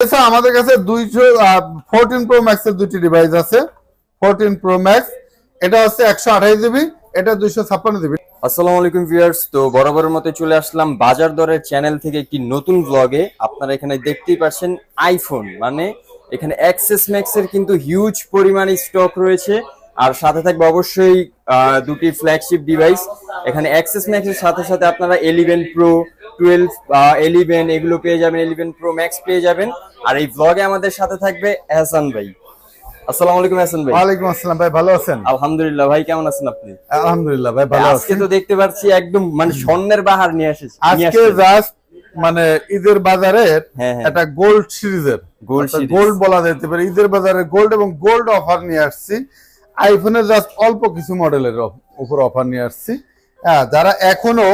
এছাড়া আমাদের কাছে 14 প্রো ম্যাক্স এর দুটি ডিভাইস আছে। 14 প্রো ম্যাক্স এটা হচ্ছে 128 জিবি, এটা 256 জিবি। আসসালামু আলাইকুম ভিউয়ার্স, তো বরাবরের মতো চলে আসলাম বাজার দরের চ্যানেল থেকে একটি নতুন ব্লগে। আপনারা এখানে দেখতেই পাচ্ছেন আইফোন, মানে এখানে এক্সএস ম্যাক্স এর কিন্তু হিউজ পরিমাণে স্টক রয়েছে। আর সাথে থাকবে অবশ্যই দুটি ফ্ল্যাগশিপ ডিভাইস। এখানে এক্সএস ম্যাক্স এর সাথে সাথে আপনারা 11 প্রো, 12, 11 এগুলো পেয়ে যাবেন, 11 প্রো ম্যাক্স পেয়ে যাবেন। আর এই ব্লগে আমাদের সাথে থাকবে এহসান ভাই। আসসালামু আলাইকুম এহসান ভাই। ওয়ালাইকুম আসসালাম ভাই, ভালো আছেন? আলহামদুলিল্লাহ ভাই, কেমন আছেন আপনি? আলহামদুলিল্লাহ ভাই, ভালো আছি। আজকে তো দেখতে পাচ্ছি একদম মানে স্বর্ণের বাহার নিয়ে এসেছে। আজকে জাস্ট মানে ঈদের বাজারের একটা গোল্ড সিরিজের গোল্ড বলা যেতে পারে, ঈদের বাজারে গোল্ড এবং গোল্ড অফার নিয়ে আসছি। আইফোনের জাস্ট অল্প কিছু মডেলের উপর অফার নিয়ে আসছি। হ্যাঁ, যারা এখনো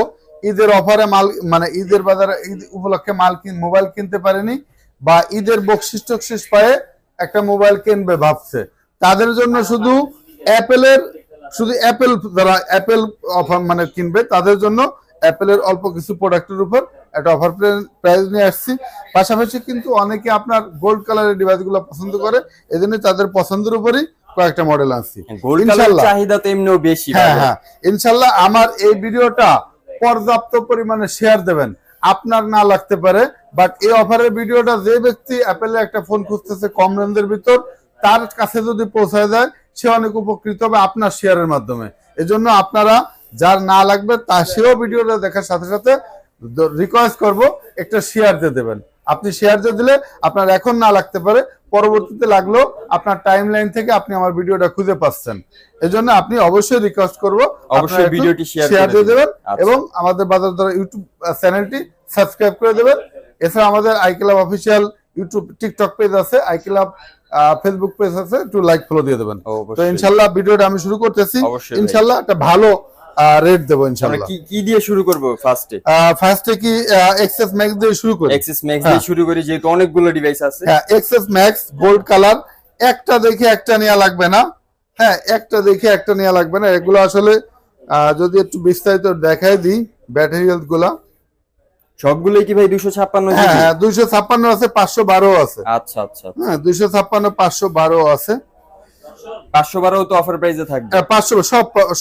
ঈদের অফারে মাল মানে ঈদের বাজারে ঈদ উপলক্ষে মোবাইল কিনতে পারেনি বা ঈদের বকশিস টকশিস পায়ে একটা মোবাইল কিনবে ভাবছে, তাদের জন্য শুধু অ্যাপেল যারা অ্যাপেল অফার মানে কিনবে তাদের জন্য অ্যাপেলের অল্প কিছু প্রোডাক্টের উপর একটা অফার প্রাইস নিয়ে আসছি। পাশাপাশি কিন্তু অনেকে আপনার গোল্ড কালারের ডিভাইসগুলো পছন্দ করে, এজন্য তাদের পছন্দের উপরই কয়েকটা মডেল আনছি। চাহিদা তো এমনিও বেশি। হ্যাঁ, ইনশাল্লাহ আমার এই ভিডিওটা পর্যাপ্ত পরিমাণে শেয়ার দেবেন। আপনার না লাগতে পারে, বাট এই অফারের ভিডিওটা যে ব্যক্তি অ্যাপেলে একটা ফোন খুঁজতেছে কম রেঞ্জের ভিতর, তার কাছে যদি পৌঁছায় যায় সে অনেক উপকৃত হবে আপনার শেয়ারের মাধ্যমে। এজন্য আপনারা যার না লাগবে তা সেও ভিডিওটা দেখার সাথে সাথে রিকোয়েস্ট করব একটা শেয়ার দিয়ে দেবেন। আপনি শেয়ার দিয়ে দিলে আপনার এখন না লাগতে পারে, পরবর্তীতে লাগলো আপনার টাইম লাইন থেকে আপনি আমার ভিডিওটা খুঁজে পাচ্ছেন। এজন্য আপনি অবশ্যই রিকোয়েস্ট করব অবশ্যই ভিডিওটি শেয়ার দিয়ে দেবেন এবং আমাদের বাজার দর ইউটিউব চ্যানেলটি সাবস্ক্রাইব করে দেবেন। এছাড়া আমাদের আইক্লাব অফিসিয়াল ইউটিউব টিকটক পেজ আছে, আইক্লাব ফেসবুক পেজ আছে, একটু লাইক ফলো দিয়ে দেবেন। তো ইনশাআল্লাহ ভিডিওটা আমি শুরু করতেছি। ইনশাআল্লাহ একটা ভালো রেট দেব ইনশাআল্লাহ। কি দিয়ে শুরু করব? ফার্স্টে কি এক্সএস ম্যাক্স দিয়ে শুরু করি? এক্সএস ম্যাক্স দিয়ে শুরু করি, যেহেতু অনেকগুলো ডিভাইস আছে। হ্যাঁ, এক্সএস ম্যাক্স গোল্ড কালার, একটা দেখে একটা নেওয়া লাগবে না। হ্যাঁ, একটা দেখে একটা নেওয়া লাগবে না। এগুলো আসলে যদি একটু বিস্তারিত দেখাই দিই, ব্যাটারি হেলথ গুলা সবগুলোই কি ভাই 256? হ্যাঁ, 256 আছে, 512 আছে। আচ্ছা আচ্ছা, হ্যাঁ 256, 512 আছে। 512 তো অফার প্রাইসে থাকবে। 500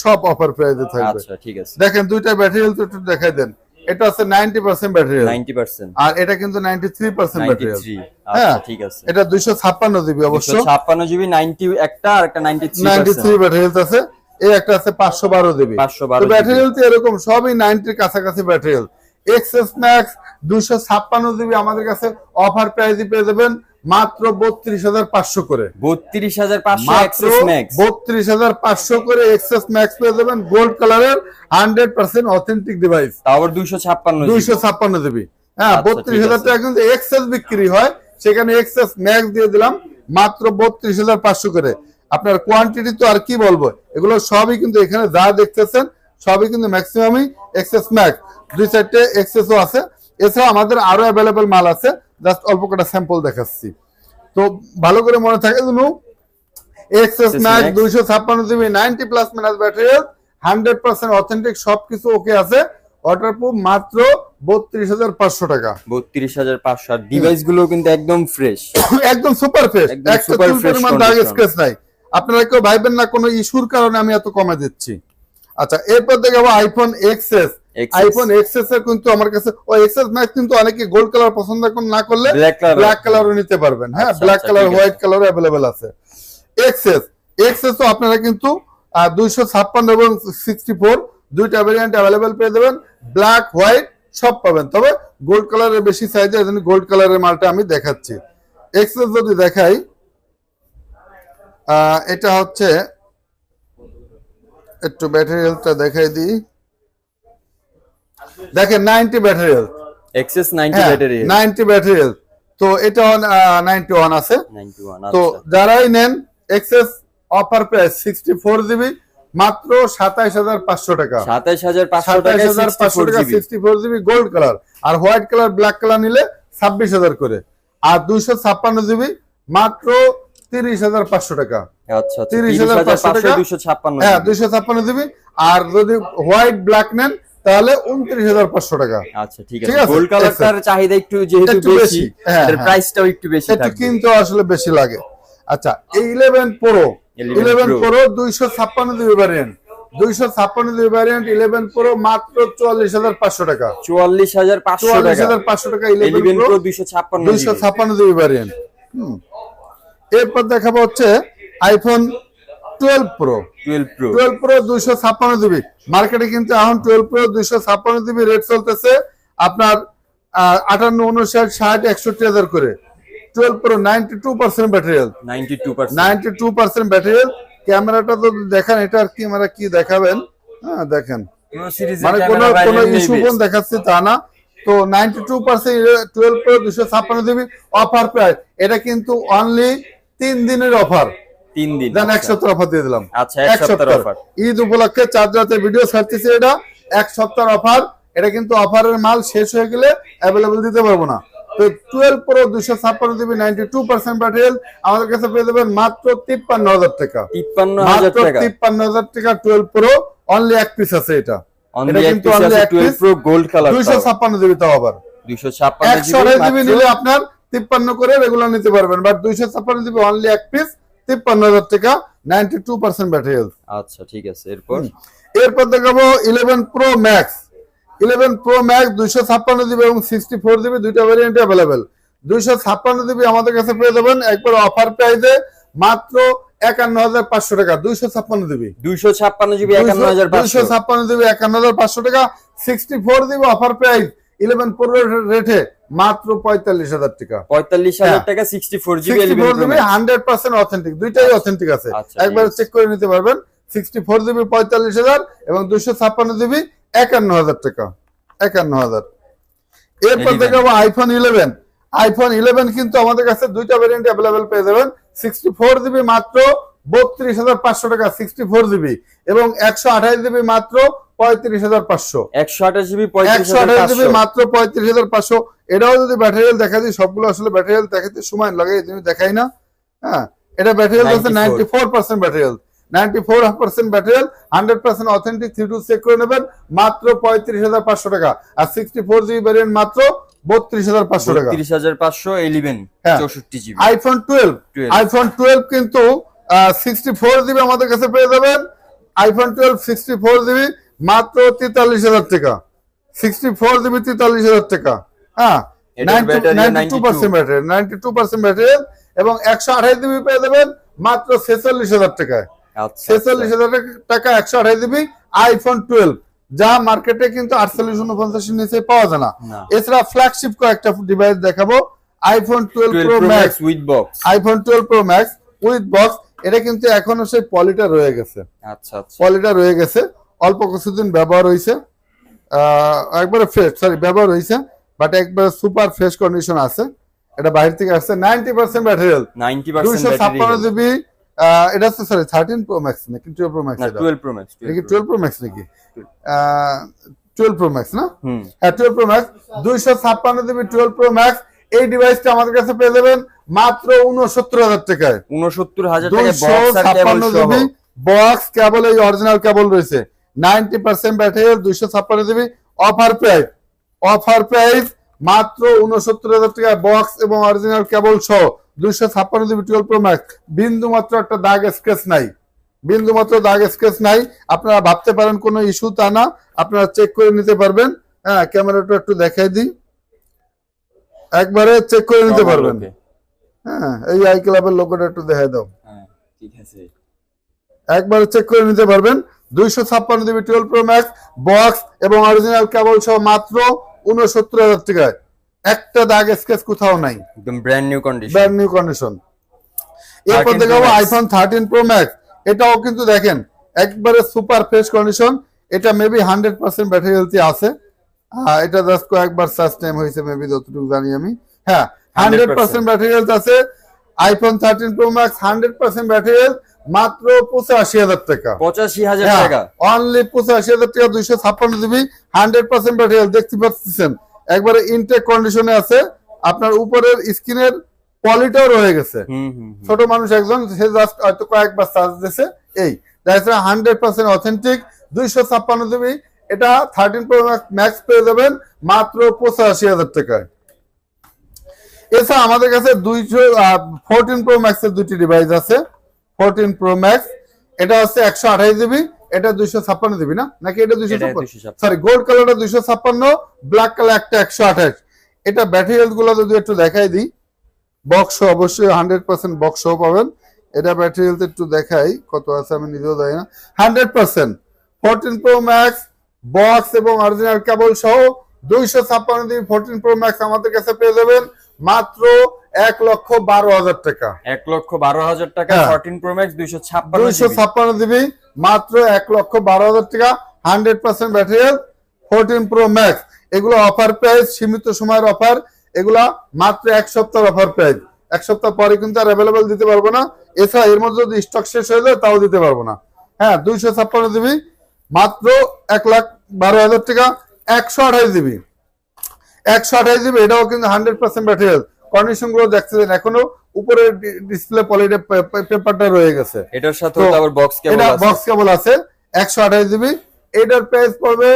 সব অফার প্রাইসে থাকবে। আচ্ছা ঠিক আছে, দেখেন দুইটা ব্যাটারি হেলথ একটু দেখাই দেন। এটা আছে 90% ব্যাটারি হেলথ, 90%, আর এটা কিন্তু 93% ব্যাটারি হেলথ। আচ্ছা ঠিক আছে, এটা 256 জিবি অবশ্য, 256 জিবি, 90 একটা আর একটা 93 ব্যাটারি হেলথ আছে। এই একটা আছে 512 জিবি। তো ব্যাটারি হেলথ এরকম সবই 90 এর কাছাকাছি battery health. XS max 256 GB আমাদের কাছে অফার প্রাইসে পেয়ে যাবেন মাত্র 32,500 করে। 32,500 এক্সএস ম্যাক্স, 32,500 করে এক্সএস ম্যাক্স পেয়ে যাবেন গোল্ড কালারের 100% অথেন্টিক ডিভাইস। তারপর 256 জিবি। হ্যাঁ, 32,000 টাকা কিন্তু এক্সএস বিক্রি হয়, সেখানে এক্সএস ম্যাক্স দিয়ে দিলাম মাত্র 32,500 করে। আপনার কোয়ান্টিটি তো আর কি বলবো, এগুলো সবই কিন্তু এখানে যা দেখতেছেন সবই কিন্তু ম্যাক্সিমামই এক্সএস ম্যাক্স। দুই সাইডে এক্সএসও আছে। এছাড়া আমাদের আরো অ্যাভেলেবল মাল আছে, জাস্ট অল্প কটা স্যাম্পল দেখাচ্ছি তো ভালো করে মনে থাকে যেন। XS max 256 GB, 90 plus minus battery, 100% authentic, সবকিছু ওকে আছে। ওয়াটারপ্রুফ, মাত্র 32,500 টাকা। 32,500। আর ডিভাইস গুলো কিন্তু একদম ফ্রেশ, একদম সুপার ফ্রেশ, একটা পরিমাণ দাগ স্ক্র্যাচ নাই। আপনারা কেউ ভাইবেন না কোনো ইস্যুর কারণে আমি এত কমে দিচ্ছি। আচ্ছা, এরপর দেখাবো আইফোন এক্সএস। আইফোন এক্সএস এর কিন্তু আমার কাছে ওই এক্সএস ম্যাক্স কিন্তু অনেকে গোল্ড কালার পছন্দ না করলে ব্ল্যাক কালারও নিতে পারবেন। হ্যাঁ, black colour, white colour available আছে। এক্সএস তো আপনারা কিন্তু 256 এবং 64 দুইটা ভেরিয়েন্ট अवेलेबल পেয়ে যাবেন। ব্ল্যাক, হোয়াইট সব পাবেন, তবে গোল্ড কালারের বেশি চাহিদা, এজন্য গোল্ড কালারের মালটা আমি দেখাচ্ছি। এক্সএস যদি দেখাই, এটা হচ্ছে একটু ব্যাটারি হেলথটা দেখাই দিই। দেখেন 90 battery health, XS 90 battery, 90 battery health. তো এটা 91 আছে। 91। তো যারাই নেন এক্সএস অফার প্রাইস 64 জিবি মাত্র 27,500 টাকা। 27,500 টাকা 64 জিবি গোল্ড কালার, আর হোয়াইট কালার, ব্ল্যাক কালার নিলে 26,000 করে। আর 256 জিবি মাত্র 30,500 টাকা। আচ্ছা, 30,500 টাকা 256। হ্যাঁ, 256 জিবি। আর যদি হোয়াইট ব্ল্যাক নেন তাহলে 29,500 টাকা। আচ্ছা ঠিক আছে, গোল্ড কালারটার চাহিদা একটু যেহেতু বেশি, এর প্রাইসটাও একটু বেশি একটু কিন্তু আসলে বেশি লাগে। আচ্ছা এই 11 pro 256 GB variant, 256 GB variant 11 pro মাত্র 44,500 টাকা। 44,500 টাকা 11 প্রো 256 জিবি ভ্যারিয়েন্ট। এরপর দেখাবো হচ্ছে আইফোন 12 প্রো 256 জিবি। মার্কেটে কিন্তু এখন 12 প্রো 256 জিবি রেট চলতেছে আপনার 58, 59, 60, 61,000 করে। 12 pro 92% battery health, 92% battery health. ক্যামেরাটা তো দেখেন, এটা আর ক্যামেরা কি দেখাবেন, হ্যাঁ দেখেন, মানে কোনো ইস্যু কোন দেখাচ্ছে তা না। তো 92% 12 প্রো 256 জিবি অফার প্রাইস। এটা কিন্তু অনলি 3 দিনের অফার, 3 দিন, দেন 1 সপ্তাহ অফার দিয়ে দিলাম। আচ্ছা 1 সপ্তাহ অফার, ঈদ উপলক্ষে 4 রাতে ভিডিও ছাড়তেছি, এটা 1 সপ্তাহ অফার। এটা কিন্তু অফারের মাল শেষ হয়ে গেলে অ্যাভেলেবল দিতে পারবো না। তো 12 প্রো 256 জিবি 92% ব্যাটারি হেলথ আমাদের কাছে পেয়ে যাবেন মাত্র 53,000 টাকা। 53,000 টাকা 12 প্রো, অনলি এক পিস আছে এটা। এটা কিন্তু অনলি এক পিস, গোল্ড কালার 256 জিবি তাও আবার 256 জিবি নিলে আপনার 53 করে রেগুলার নিতে পারবেন, বাট 256 জিবি অনলি এক পিস 53,000 টাকা 92% ব্যাটারি হেলথ। আচ্ছা ঠিক আছে, এরপর দেখাবো 11 pro max. 11 pro max 256 GB এবং 64 জিবি দুইটা ভ্যারিয়েন্ট अवेलेबल। 256 জিবি আমাদের কাছে পেয়ে যাবেন একবার অফার প্রাইসে মাত্র 51,500 টাকা। 256 জিবি 256 জিবি 51,500 টাকা। 64 জিবি অফার প্রাইস 11 প্রো রেটে মাত্র 45,000 টাকা। 45,000 টাকা 64 জিবি 100% অথেন্টিক, দুইটাই অথেন্টিক আছে, একবার চেক করে নিতে পারবেন। 64 জিবি 45,000 এবং 256 জিবি 51,000 টাকা, 51,000। এরপর দেখাবো আইফোন 11। আইফোন 11 কিন্তু আমাদের কাছে দুইটা ভ্যারিয়েন্ট अवेलेबल পেয়ে যাবেন। 64 জিবি মাত্র 32,500 টাকা 64 জিবি এবং 128 জিবি মাত্র 35,500। 128 জিবি মাত্র 35,500। এটাও যদি ব্যাটারি হেলথ দেখা দিই, সবগুলো আসলে ব্যাটারি হেলথ দেখাতে সময় লাগে, এই জন্য দেখাই না। হ্যাঁ, এটা ব্যাটারি হেলথ আছে 94% battery health, 94% battery health, 100% authentic. 3 check করে নেবেন মাত্র 35,500 টাকা। আর 64 জিবি ভ্যারিয়েন্ট মাত্র 32,500 টাকা। 32,500 11 64 জিবি। আইফোন 12 কিন্তু 64 জিবি আমাদের কাছে পেয়ে যাবেন। আইফোন 12 64 জিবি মাত্র 43,000 টাকা। 64 জিবি 43,000 টাকা। হ্যাঁ, 92% ব্যাটারি, 92% ব্যাটারি এবং 128 জিবি পেয়ে যাবেন মাত্র 46,000 টাকায়। 46,000 টাকা 128 জিবি আইফোন 12, যা মার্কেটে কিন্তু 4849 এর নিচে পাওয়া যায় না। এছাড়া ফ্ল্যাগশিপ কয়েকটা ডিভাইস দেখাবো। IPhone 12 pro max with box, iPhone 12 pro max with box. এটা কিন্তু এখনো সেই পলিটা রয়ে গেছে। আচ্ছা আচ্ছা, পলিটা রয়ে গেছে, অল্প কিছুদিন ব্যবহার হয়েছে, একবারে ফ্রেশ, সরি ব্যবহার হয়েছে, বাট একবারে সুপার ফ্রেশ কন্ডিশন আছে। এটা বাইরে থেকে আসছে। 90% ব্যাটারি হেলথ, 256 জিবি। এটা হচ্ছে সরি 13 প্রো ম্যাক্স নাকি 12 প্রো ম্যাক্স? 12 প্রো ম্যাক্স, এটা কি 12 প্রো ম্যাক্স নাকি? 12 প্রো ম্যাক্স না? হ্যাঁ 12 pro max 256 GB 12 pro max. এই ডিভাইসটা আমাদের কাছে পেয়ে যাবেন মাত্র 69,000 টাকায়। 69,000 টাকায় বক্স আর কেবল সহ, বক্স কেবল, এই অরিজিনাল কেবল রয়েছে। 90% ব্যাটারি, 256 জিবি অফার প্রাইস মাত্র 69,000 টাকা বক্স এবং অরিজিনাল কেবল সহ 256 জিবি 12 প্রো ম্যাক্স। বিন্দু মাত্র একটা দাগ স্কেচ নাই, বিন্দু মাত্র দাগ স্কেচ নাই। আপনারা ভাবতে পারেন কোনো ইস্যু, তা না, আপনারা চেক করে নিতে পারবেন। হ্যাঁ, ক্যামেরাটা একটু দেখাই দিই, একবারে চেক করে নিতে পারবেন। হ্যাঁ, এই আই ক্লাবের লোগোটা একটু দেখাই দাও। হ্যাঁ ঠিক আছে, একবারে চেক করে নিতে পারবেন। 256 জিবি 12 প্রো ম্যাক্স বক্স এবং অরিজিনাল কেবল সহ মাত্র 69,000 টাকায়। একটা দাগ স্কেচ কোথাও নাই, একদম ব্র্যান্ড নিউ কন্ডিশন। এরপর দেখাবো আইফোন 13 প্রো ম্যাক্স। এটাও কিন্তু দেখেন একবারে সুপার ফ্রেশ কন্ডিশন। এটা মেবি 100% ব্যাটারি হেলথ আছে। এটা জাস্ট কয়েকবার চার্জ টাইম হয়েছে মেবি, যতটুকু জানি আমি। হ্যাঁ, 100% ব্যাটারি হেলথ আছে। IPhone 13 pro max 100% battery health মাত্র 85,000 টাকা। 85,000 টাকা, অনলি 85,000 টাকা। 256 জিবি 100% ব্যাটারি হেলথ দেখতে পাচ্ছেন, একবারে ইনটেক কন্ডিশনে আছে। আপনার উপরের স্ক্রিনের পলিটাও রয়ে গেছে। ছোট মানুষ একজন, সে জাস্ট হয়তো কয়েকবার চার্জ দিয়েছে। এই 100% অথেন্টিক 256 জিবি এটা 13 প্রো ম্যাক্স পেয়ে যাবেন মাত্র 85,000 টাকায়। এছাড়া আমাদের কাছে 14 প্রো ম্যাক্সের দুটি ডিভাইস আছে। 14 প্রো ম্যাক্স এটা হচ্ছে 128 জিবি, এটা 256 জিবি না, নাকি এটা 256? সরি, গোল্ড কালারটা 256, ব্ল্যাক কালার একটা 128। এটা ব্যাটারি হেলথ গুলো যদি একটু দেখাই দিই, বক্স অবশ্যই 100% বক্স পাবেন। এটা ব্যাটারি হেলথ একটু দেখাই কত আছে, আমি নিজেও জানি না। 100% 14 প্রো ম্যাক্স বক্স এবং অরিজিনাল কেবল সহ 256 জিবি 14 প্রো ম্যাক্স আমাদের কাছে পেয়ে যাবেন মাত্র 1,12,000 টাকা। 1,12,000 টাকা 14 প্রো ম্যাক্স 256 জিবি মাত্র 1,12,000 টাকা। 100% ব্যাটারি হেলথ 14 প্রো ম্যাক্স। এগুলো অফার প্রাইস, সীমিত সময়ের অফার, এগুলা মাত্র 1 সপ্তাহের অফার প্রাইস। 1 সপ্তাহ পরে কিন্তু আর অ্যাভেলেবল দিতে পারবো না। এছাড়া এর মধ্যে যদি স্টক শেষ হয়ে যায় তাও দিতে পারবো না। হ্যাঁ, 256 জিবি মাত্র 1,12,000 টাকা। 128 জিবি 128 জিবি এটাও কিন্তু 100% ব্যাটারি হেলথ। কন্ডিশন গুলো দেখছেন, এখনো উপরে ডিসপ্লে পলিডে পেপারটা রয়ে গেছে। এটার সাথে আবার বক্স কেবল এটা আছে, বক্স কেবল আছে। 128 জিবি এটার প্রাইস পড়বে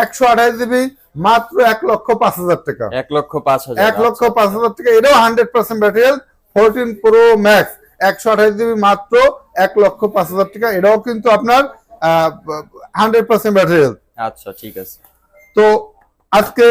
128 জিবি মাত্র 1,05,000 টাকা। 1,05,000 1,05,000 টাকা। এটাও 100% battery health 14 pro max 128 GB মাত্র 1,05,000 টাকা। এটাও কিন্তু আপনার 100% ব্যাটারি হেলথ। আচ্ছা, ঠিক আছে। তো আজকে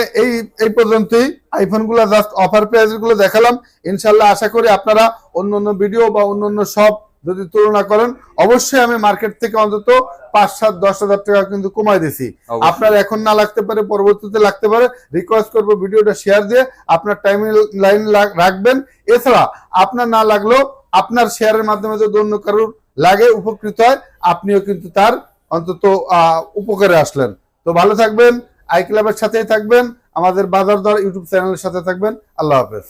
এই পর্যন্তই আইফোন গুলো জাস্ট অফার প্রাইস গুলো দেখালাম। ইনশাল্লাহ আশা করি আপনারা অন্য ভিডিও বা অন্য সব যদি তুলনা করেন, অবশ্যই আমি মার্কেট থেকে অন্তত 5-7-10,000 টাকা কিন্তু কমাই দিছি। আপনার এখন না লাগতে পারে, পরবর্তীতে লাগতে পারে। রিকোয়েস্ট করবো ভিডিওটা শেয়ার দিয়ে আপনার টাইম লাইন রাখবেন। এছাড়া আপনার না লাগলেও আপনার শেয়ারের মাধ্যমে যদি অন্য কারোর লাগে, উপকৃত হয়, আপনিও কিন্তু তার অন্তত উপকারে আসলেন। তো ভালো থাকবেন, আই ক্লাবের সাথেই থাকবেন, আমাদের বাজার দর ইউটিউব চ্যানেলের সাথে থাকবেন। আল্লাহ হাফেজ।